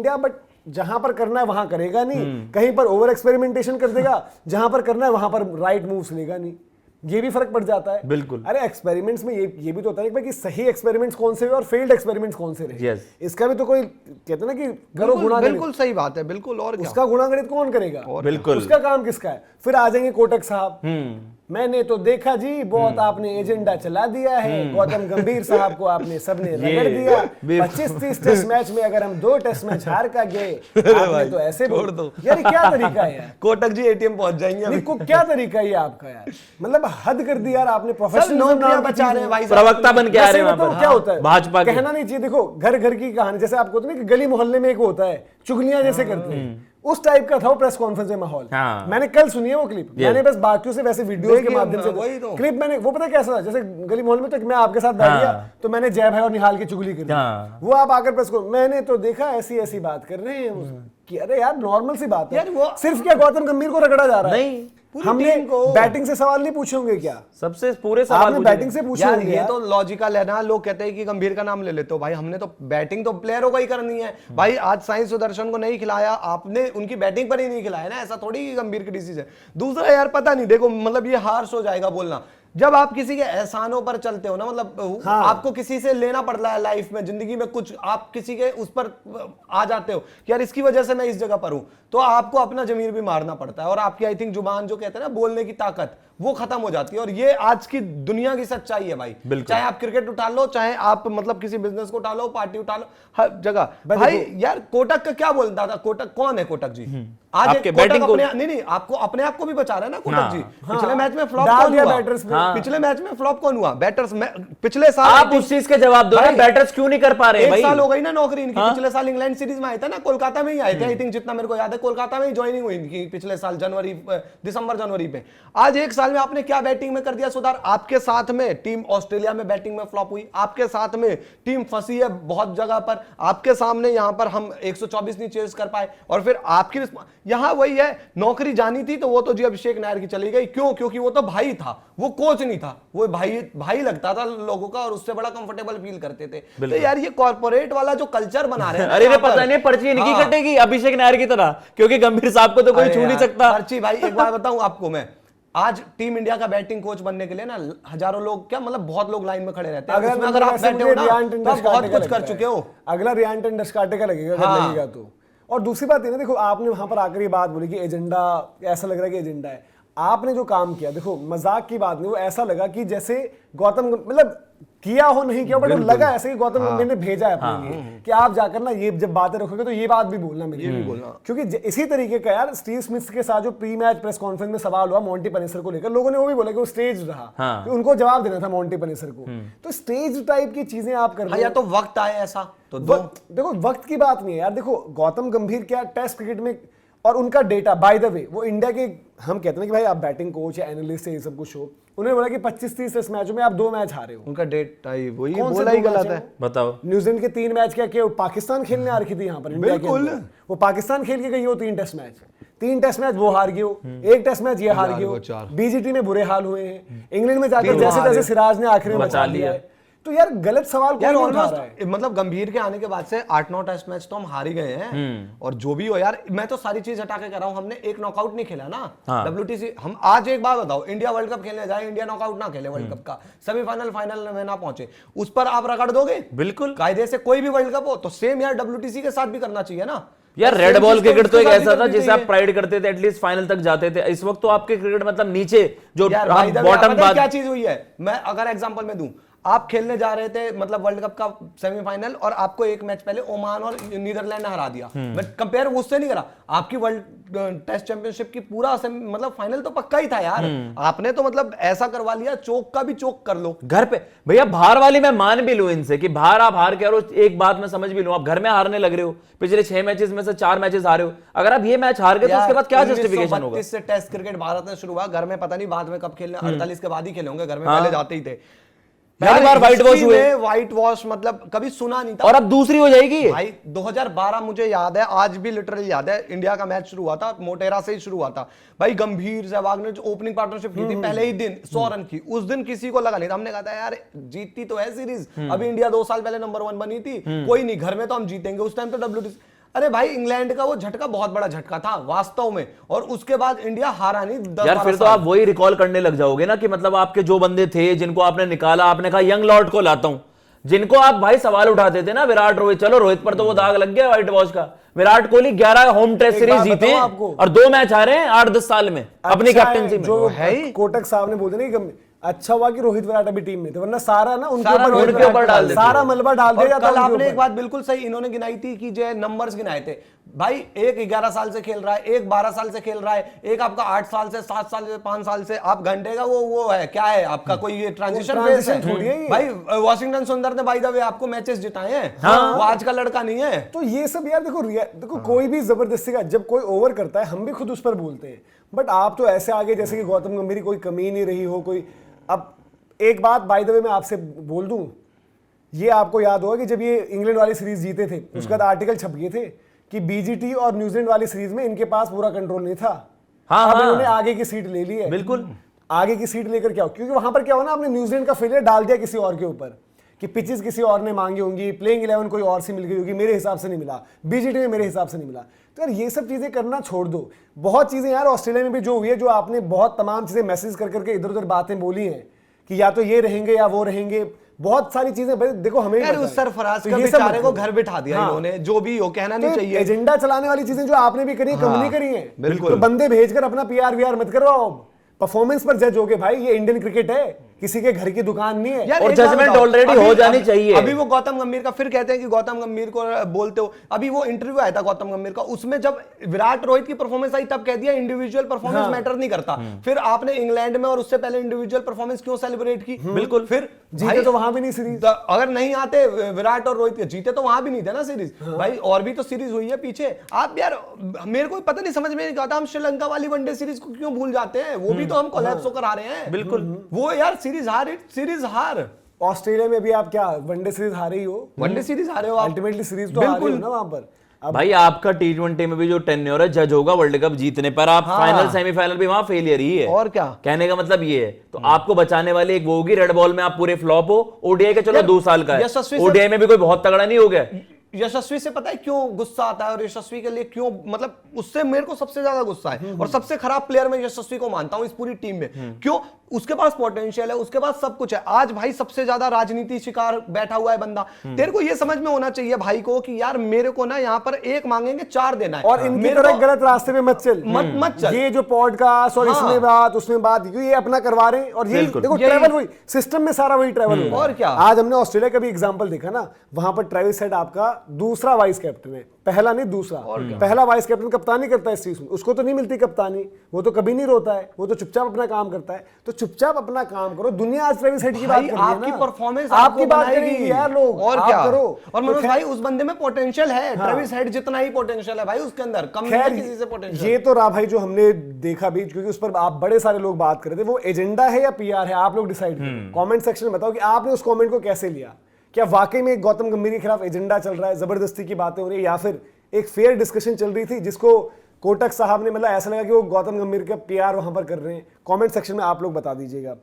India, but जहां पर करना है वहां करेगा नहीं, कहीं पर ओवर एक्सपेरिमेंटेशन कर देगा, जहां पर करना है वहां पर राइट मूव्स लेगा नहीं, ये भी फर्क पड़ जाता है। बिल्कुल। अरे एक्सपेरिमेंट्स में ये भी तो होता है कि सही एक्सपेरिमेंट्स कौन से हुए और फेल्ड एक्सपेरिमेंट्स कौन से रहे। इसका भी तो कोई कहते हैं ना कि करो गुणागणित। बिल्कुल सही बात है, बिल्कुल। और उसका गुणागणित कौन करेगा? बिल्कुल। उसका काम किसका है? फिर आ जाएंगे कोटक साहब, मैंने तो देखा जी बहुत आपने एजेंडा चला दिया है, गौतम गंभीर साहब को आपने सबने रगड़ दिया, 25-30 टेस्ट मैच में अगर हम 2 टेस्ट मैच हार का गए, आपने तो ऐसे छोड़ दो यार, क्या तरीका है यार? कोटक जी एटीएम पहुंच जाएंगे अभी। क्या तरीका है आपका यार? मतलब हद कर दी यार आपने। प्रोफेशनल नाम बचा रहे हैं भाई, प्रवक्ता बन के आ रहे हैं। तो क्या होता है भाजपा कहना नहीं चाहिए। देखो घर घर की कहानी, जैसे आपको होता है ना कि गली मोहल्ले में एक होता है चुगलियां जैसे करते हैं, उस टाइप का था वो प्रेस कॉन्फ्रेंस में माहौल। मैंने कल सुनी है वो क्लिप, मैंने बस बाकियों से वैसे वीडियोस के माध्यम से क्लिप मैंने वो पता कैसा था, जैसे गली मोहल्ले में तो मैं आपके साथ बैठ गया तो मैंने जय भाई और निहाल की चुगली कर दी, वो आप आकर प्रेस को मैंने तो देखा ऐसी ऐसी बात कर रहे हैं कि अरे यार नॉर्मल सी बात है। सिर्फ क्या गौतम गंभीर को रगड़ा जा रहा है? नहीं, हमने बैटिंग से सवाल नहीं पूछे होंगे क्या? सबसे पूरे सवाल बैटिंग से पूछे होंगे। ये तो लॉजिकल है ना, लोग कहते हैं कि गंभीर का नाम ले लेते हो, भाई हमने तो बैटिंग तो प्लेयरों को ही करनी है भाई। आज साई सुदर्शन को नहीं खिलाया आपने, उनकी बैटिंग पर ही नहीं खिलाया ना, ऐसा थोड़ी गंभीर की डिसीजन है। दूसरा यार पता नहीं, देखो मतलब ये हार्श हो जाएगा बोलना, जब आप किसी के एहसानों पर चलते हो ना, मतलब आपको किसी से लेना पड़ रहा है लाइफ में, जिंदगी में कुछ, आप किसी के उस पर आ जाते हो कि यार इसकी वजह से मैं इस जगह पर हूं, तो आपको अपना जमीर भी मारना पड़ता है और आपकी आई थिंक जुबान जो कहते हैं ना बोलने की ताकत, वो खत्म हो जाती है। और ये आज की दुनिया की सच्चाई है भाई। चाहे आप क्रिकेट उठा लो, चाहे आप मतलब किसी बिजनेस को उठा लो, पार्टी उठा लो, हर जगह भाई। यार कोटक का क्या बोलता था, कोटक कौन है कोटक जी? आज एक कोटक अपने नहीं आपको अपने आप को भी बचा रहा है ना कोटक जी। पिछले मैच में फ्लॉप कौन हुआ? पिछले मैच में फ्लॉप कौन हुआ? बैटर्स में पिछले साल। आप उस चीज के जवाब दो, बैटर्स क्यों नहीं कर पा रहे? एक साल हो गई ना नौकरी इनकी। पिछले साल इंग्लैंड सीरीज में आए थे ना, कोलकाता में ही आए थे आई थिंक, जितना मेरे को याद है कोलकाता में ही ज्वाइनिंग हुई इनकी पिछले साल दिसंबर जनवरी पे। आज एक साल में आपने क्या बैटिंग में कर दिया सुधार? आपके साथ में टीम ऑस्ट्रेलिया में बैटिंग में फ्लॉप हुई, आपके साथ में टीम फंसी है बहुत जगह पर, आपके सामने यहां पर हम 124 नहीं चेस कर पाए, और फिर आपकी यहां वही है, नौकरी जानी थी तो वो तो जी अभिषेक नायर की चली गई। क्यों? क्योंकि वो तो भाई था, वो कोच नहीं था, वो भाई लगता था लोगों का और उससे बड़ा कंफर्टेबल फील करते थे। तो यार ये कॉर्पोरेट वाला जो कल्चर बना रहे हैं अरे पता नहीं पर्ची इनकी कटेगी अभिषेक नायर की तरह, क्योंकि गंभीर साहब को तो कोई छू नहीं सकता पर्ची। भाई एक बार बताऊं आपको, मैं आज टीम इंडिया का बैटिंग कोच बनने के लिए ना हजारों लोग, क्या मतलब बहुत लोग लाइन में खड़े रहते हैं। अगर आप बैठे हो ना तो आप बहुत कुछ कर चुके हो। अगला रियान टेंडस काटे का लगेगा लगेगा तो। और दूसरी बात ये ना, देखो आपने वहां पर आकर ये बात बोली कि एजेंडा, ऐसा लग रहा है कि एजेंडा है। आपने जो काम किया, देखो मजाक की बात नहीं, वो ऐसा लगा कि जैसे गौतम मतलब किया हो नहीं किया, बट लगा ऐसे कि गौतम गंभीर ने भेजा है अपने लिए कि आप जाकर ना ये जब बातें रखोगे तो ये बात भी बोलना, मेरी भी बोलना। क्योंकि इसी तरीके का यार स्टीव स्मिथ के साथ जो प्री मैच प्रेस कॉन्फ्रेंस में सवाल हुआ मॉन्टी पनेसर को लेकर, लोगों ने वो भी बोला कि वो स्टेज रहा, कि उनको जवाब देना था मॉन्टी पनेसर को। तो स्टेज टाइप की चीजें आप कर रहे हो, या तो वक्त आए ऐसा तो देखो वक्त की बात नहीं है यार। देखो गौतम गंभीर क्या टेस्ट क्रिकेट में, और उनका डेटा बाय द वे, वो इंडिया के, हम कहते हैं कि भाई आप बैटिंग कोच या एनालिस्ट है, ये सब कुछ हो, उन्होंने बोला कि 25-30 टेस्ट मैचों में आप 2 मैच हारे हो। उनका डेटा ही वही बोला ही गलत है। बताओ न्यूजीलैंड के 3 मैच क्या पाकिस्तान खेलने आ रखी थी यहाँ पर इंडिया के, वो पाकिस्तान खेल के गई हो 3 टेस्ट मैच, 3 टेस्ट मैच वो हार गए हो, 1 टेस्ट मैच ये हार गए हो, बीजीटी में बुरे हाल हुए हैं, इंग्लैंड में जाकर जैसे तैसे सिराज ने आखिर में बचा लिया। तो यार गलत सवाल कौन उठा रहा है? मतलब गंभीर के आने के बाद से 8-9 टेस्ट मैच तो हम हार ही गए हैं। और जो भी हो यार, मैं तो सारी चीज हटा के कर रहा हूं, हमने एक नॉकआउट नहीं खेला ना WTC। हम आज एक बात बताओ, इंडिया वर्ल्ड कप खेलने जाए, इंडिया नॉकआउट ना खेले वर्ल्ड कप का, सेमीफाइनल फाइनल में ना पहुंचे, उस पर आप रगड़ दोगे? बिल्कुल कायदे से कोई भी वर्ल्ड कप हो तो सेम यार WTC के साथ भी करना चाहिए ना यार। रेड बॉल क्रिकेट तो एक ऐसा था जिसे आप प्राइड करते थे, एटलीस्ट फाइनल तक जाते थे। इस वक्त तो आपके क्रिकेट मतलब नीचे जो बॉटम क्या चीज हुई है, मैं अगर एग्जांपल में दूं, आप खेलने जा रहे थे मतलब वर्ल्ड कप का सेमीफाइनल और आपको एक मैच पहले ओमान और नीदरलैंड ने हरा दिया। मैं कंपेयर उससे नहीं करा, आपकी वर्ल्ड टेस्ट चैंपियनशिप की पूरा मतलब फाइनल तो पक्का ही था यार। आपने तो मतलब ऐसा करवा लिया, चोक का भी चोक कर लो घर पे। भैया बाहर वाली मैं मान भी लूं इनसे कि बाहर आप हार के, और एक बात मैं समझ भी लूं, आप घर में हारने लग रहे हो, पिछले 6 मैचेस में से 4 मैचेस हारे हो, अगर आप ये मैच हार गए तो उसके बाद क्या जस्टिफिकेशन होगा? 1932 से टेस्ट क्रिकेट भारत में शुरू हुआ, घर में पता नहीं बाद में कब खेलने, 48 के बाद ही खेले होंगे, घर में पहले जाते ही थे। पहली बार व्हाइट वॉश हुए, व्हाइट वॉश मतलब कभी सुना नहीं था, और अब दूसरी हो जाएगी भाई। 2012 मुझे याद है, आज भी लिटरली याद है, इंडिया का मैच शुरू हुआ था, मोटेरा से ही शुरू हुआ था भाई। गंभीर सहवाग ने जो ओपनिंग पार्टनरशिप की थी पहले ही दिन 100 रन की, उस दिन किसी को लगा नहीं था, हमने कहा था यार जीतती तो है सीरीज, अभी इंडिया 2 साल पहले नंबर 1 बनी थी, कोई नहीं, घर में तो हम जीतेंगे। उस टाइम तो WTC अरे भाई इंग्लैंड का वो झटका बहुत बड़ा झटका था वास्तव में, और उसके बाद इंडिया हारा नहीं 10 यार फिर तो आप वही रिकॉल करने लग जाओगे ना कि मतलब आपके जो बंदे थे जिनको आपने निकाला, आपने कहा यंग लॉर्ड को लाता हूं, जिनको आप भाई सवाल उठाते थे ना, विराट रोहित, चलो रोहित पर तो वो दाग लग गया व्हाइट वॉश का, Virat Kohli 11 home test series जीते हैं और 2 मैच हारे हैं 8-10 साल में अपनी कैप्टनसी में। जो है ही। कोटक साहब ने बोलते नहीं कि अच्छा हुआ कि रोहित विराट अभी टीम में थे, वरना सारा ना उनके सारा रोहित ऊपर ऊपर डाल देते, सारा मलबा डाल दिया जाता कल उनके आपने ऊपर। एक बात बिल्कुल सही इन्होंने गिनाई थी कि जो नंबर्स गिनाए थे भाई, एक 11 साल से खेल रहा है, एक 12 साल से खेल रहा है, एक आपका 8 साल से, 7 साल से, 5 साल से, आप घंटे का वो है क्या है आपका कोई ये ट्रांजिशन फेज है थोड़ी है ये। भाई। वॉशिंगटन सुंदर ने बाय द वे आपको मैचेस जिताए हैं, वो आज का लड़का नहीं है। तो ये सब यार देखो कोई भी जबरदस्ती का जब कोई ओवर करता है हम भी खुद उस पर बोलते हैं, बट आप तो ऐसे आगे जैसे कि गौतम गंभीर कोई कमी नहीं रही हो कोई। अब एक बात बाय द वे मैं आपसे बोल दूं, ये आपको याद होगा कि जब ये इंग्लैंड वाली सीरीज जीते थे उसके बाद आर्टिकल छप गए थे कि बीजीटी और न्यूजीलैंड वाली सीरीज में इनके पास पूरा कंट्रोल नहीं था। अब इन्होंने आगे की सीट ले ली है, बिल्कुल आगे की सीट लेकर क्या हो, क्योंकि वहां पर क्या हो ना, आपने न्यूजीलैंड का फेलियर डाल दिया किसी और के ऊपर कि पिचेस किसी और ने मांगी होंगी, प्लेइंग 11 कोई और से मिल गई होगी, मेरे हिसाब से नहीं मिला, बीजीटी में मेरे हिसाब से नहीं मिला। तो यार ये सब चीजें करना छोड़ दो। बहुत चीजें यार ऑस्ट्रेलिया में भी जो हुई है, जो आपने बहुत तमाम चीजें मैसेज कर करके इधर उधर बातें बोली हैं कि या तो ये रहेंगे या वो रहेंगे, बहुत सारी चीजें देखो हमें यार उस सरफराज का बेचारे को घर बिठा दिया इन्होंने, जो भी हो कहना नहीं चाहिए। एजेंडा चलाने वाली चीजें जो आपने भी करी कम नहीं करी है, बिल्कुल। तो बंदे भेजकर अपना पीआर वीआर मत करवाओ, परफॉर्मेंस पर जज होगे भाई। ये इंडियन क्रिकेट है, किसी के घर की दुकान नहीं है। और जजमेंट ऑलरेडी हो जानी चाहिए। अभी वो गौतम गंभीर का फिर कहते हैं कि गौतम गंभीर को बोलते हो, अभी वो इंटरव्यू आया था गौतम गंभीर का, उसमें जब विराट रोहित की परफॉर्मेंस आई तब कह दिया इंडिविजुअल परफॉर्मेंस मैटर नहीं करता। फिर आपने इंग्लैंड में और उससे पहले इंडिविजुअल परफॉर्मेंस क्यों सेलिब्रेट की? बिल्कुल। फिर जीते तो वहां भी नहीं सीरीज, अगर नहीं आते विराट और रोहित जीते तो वहां भी नहीं थे ना सीरीज भाई, और भी तो सीरीज हुई है पीछे। आप यार मेरे को पता नहीं, समझ में नहीं आता हम श्रीलंका वाली वनडे सीरीज को क्यों भूल जाते हैं, वो भी तो हम कोलैप्स होकर आ रहे हैं। बिल्कुल वो यार सीरीज हार। ऑस्ट्रेलिया में भी आप क्या वनडे सीरीज हारे ही हो, वनडे सीरीज हारे हो आप, अल्टीमेटली सीरीज तो हारे हो ना वहां पर। भाई आपका T20 में भी जो टेन्योर है जज होगा वर्ल्ड कप जीतने पर, आप फाइनल सेमीफाइनल भी वहां फेलियर ही है। और क्या कहने का मतलब ये है, तो आपको बचाने वाली एक वो होगी, रेड बॉल में आप पूरे फ्लॉप हो, ओडीआई के चलो 2 साल का है, ओडीआई में भी कोई बहुत तगड़ा नहीं हो गया। यशस्वी से पता है क्यों गुस्सा आता है, और यशस्वी के लिए क्यों, मतलब उससे मेरे को सबसे ज्यादा गुस्सा है, और सबसे खराब प्लेयर मैं यशस्वी को मानता हूं इस पूरी टीम में। क्यों? उसके पास पोटेंशियल है, उसके पास सब कुछ है। आज भाई सबसे ज्यादा राजनीति शिकार बैठा हुआ है बंदा। तेरे को ये समझ में होना चाहिए भाई को कि यार मेरे को ना यहाँ पर 1 मांगेंगे 4 देना है, और इनकी तरह गलत रास्ते में मत चल, मत चल। ये जो पॉडकास्ट और इसमें बात उसमें बात, ये अपना करवा रहे हैं, और ये देखो ट्रैवल वही सिस्टम में सारा वही ट्रैवल हो रहा है। और क्या? आज हमने ऑस्ट्रेलिया का भी एग्जांपल देखा ना, वहां पर ट्रेविस हेड आपका दूसरा वाइस कैप्टन है, पहला नहीं दूसरा। पहला वाइस कैप्टन कप्तानी करता है इस चीज में, उसको तो नहीं मिलती कप्तानी, वो तो कभी नहीं रोता है, वो तो चुपचाप अपना काम करता है। तो चुपचाप अपना काम करो। दुनिया आज ट्रेविस हेड की बात कर रही है आपकी ना, परफॉर्मेंस आपकी बात करेगी यार लोग, और आप क्या करो। और तो मनोज भाई उस बंदे में पोटेंशियल है, ट्रेविस हेड जितना ही पोटेंशियल है भाई उसके अंदर, कम नहीं है किसी से पोटेंशियल। ये तो रहा भाई जो हमने देखा भी, क्योंकि उस पर आप बड़े सारे लोग बात कर रहे थे, वो एजेंडा है या पीआर है, आप लोग डिसाइड करो। कमेंट सेक्शन में बताओ कि आपने उस कमेंट को कैसे लिया। क्या वाकई में गौतम गंभीर के खिलाफ एजेंडा चल रहा है, जबरदस्ती की बातें हो रही है, या फिर एक फेयर डिस्कशन चल रही थी जिसको कोटक साहब ने मतलब ऐसा लगा कि वो गौतम गंभीर का पीआर वहां पर कर रहे हैं? कमेंट सेक्शन में आप लोग बता दीजिएगा।